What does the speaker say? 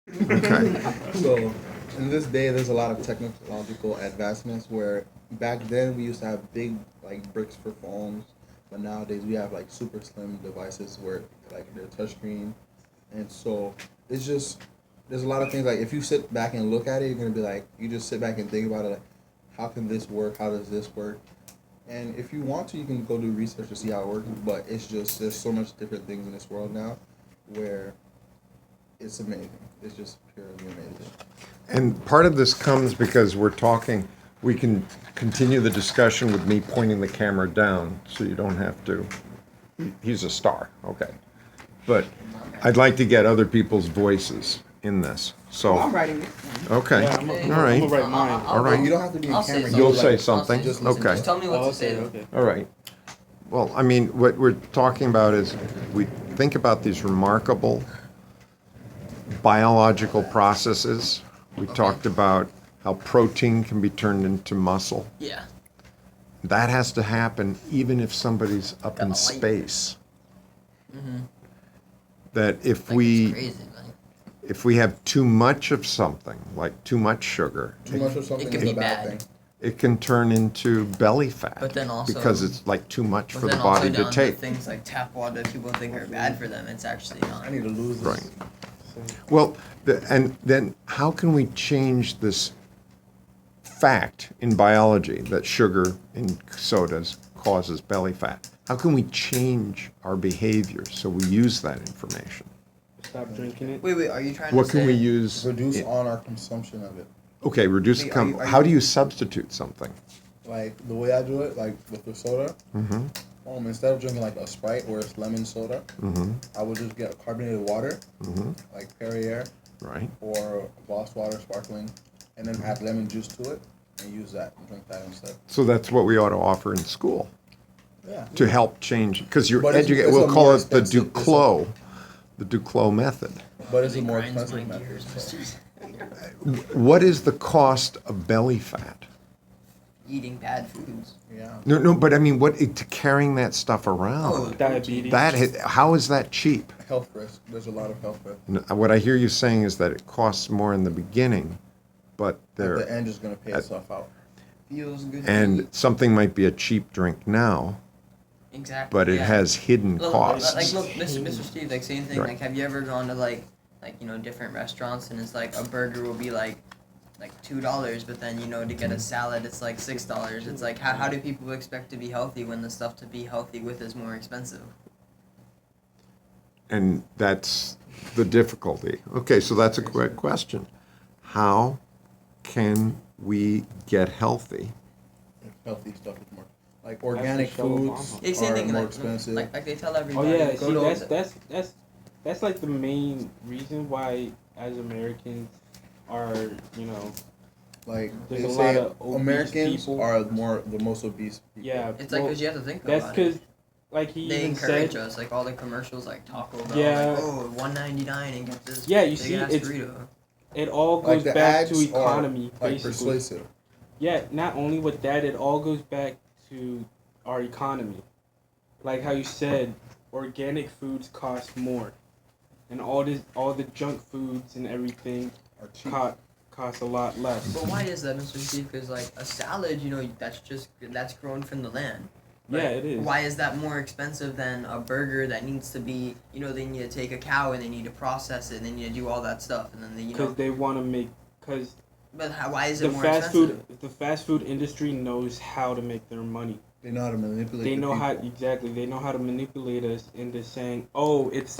Okay. So, in this day, there's a lot of technological advancements where back then we used to have big like bricks for phones, but nowadays we have like super slim devices where like they're touchscreen, and so it's just there's a lot of things like if you sit back and look at it, you're gonna be like you just sit back and think about it like how can this work? How does this work? And if you want to, you can go do research to see how it works. But it's just there's so much different things in this world now, where it's amazing. It's just purely amazing. And part of this comes because we're talking, we can continue the discussion with me pointing the camera down, so you don't have to. He's a star, okay. But I'd like to get other people's voices in this, so, I'm writing it. okay, Yeah, all I'm gonna right, write mine. all right. You don't have to be in I'll say camera. something. You'll Like, say something? Just Okay. Just tell me what Oh, to say. okay. All right. Well, I mean, what we're talking about is we think about these remarkable biological processes. We talked about how protein can be turned into muscle. Yeah. That has to happen even if somebody's up Got in a light. space. Mm-hmm. That if It's we crazy, man. if we have too much of something, like too much sugar, too much of something It could is be a bad bad. thing. it can turn into belly fat. But then also- because it's like too much But for the then also body to down take. things like tap water people think are bad for them. It's actually not. I need to lose this. Right. Well, and then how can we change this fact in biology that sugar in sodas causes belly fat? How can we change our behavior so we use that information? Stop drinking it. Wait, are you trying What to can say? we use? Reduce on our consumption of it. Okay, reduce. Wait, How do you substitute something? Like the way I do it, like with the soda. Mm-hmm. Instead of drinking like a Sprite or it's lemon soda, Mm-hmm. I would just get carbonated water, Mm-hmm. like Perrier Right. or Boss Water sparkling, and then add lemon juice to it and use that and drink that instead. So that's what we ought to offer in school Yeah. to help change, because you're But it's educated. a We'll call more it the expensive- Duclos, the Duclos method. But it's a It more grinds expensive my method. gears, So. Mr. What is the cost of belly fat? Eating bad foods. Yeah. No, but I mean, to carrying that stuff around? Oh, Diabetes. How is that cheap? Health risk. There's a lot of health risk. What I hear you saying is that it costs more in the beginning, but At there, the end is going to pay itself out. feels good. to and eat. something might be a cheap drink now, Exactly. but it yeah. has hidden Look, costs. Like, look, Mr. Steve, like, same thing. Right. Like, have you ever gone to like different restaurants and it's like a burger will be like $2, but then to get a salad it's like $6. It's like how do people expect to be healthy when the stuff to be healthy with is more expensive? And that's the difficulty. Okay, so that's a great question. How can we get healthy? Healthy stuff is more like organic That's the show of foods Yeah, same are thing. more Like, expensive. like they tell Oh everybody. yeah, go see to that's like the main reason why as Americans are Like There's they a say, lot of obese Americans people. are the most obese people. yeah. It's like well, because you have to think that's about it. because like he They even encourage said. us, like all the commercials, like Taco Bell, Yeah. like, oh, $1.99 and get this. Yeah, you big see, ass it's- burrito. It all Like goes the back to ads economy, are like basically. persuasive. Yeah, not only with that, it all goes back to our economy. Like how you said, organic foods cost more, and all the junk foods and everything Are cheap. cost a lot less. But why is that, Mr. Steve? Because like a salad, that's grown from the land. Yeah, it is. Why is that more expensive than a burger that needs to be, they need to take a cow and they need to process it and they need to do all that stuff and then Because they want to make because why is the it more fast expensive? food the fast food industry knows how to make their money. They know how to manipulate. They the know how people. exactly. They know how to manipulate us into saying, "Oh, it's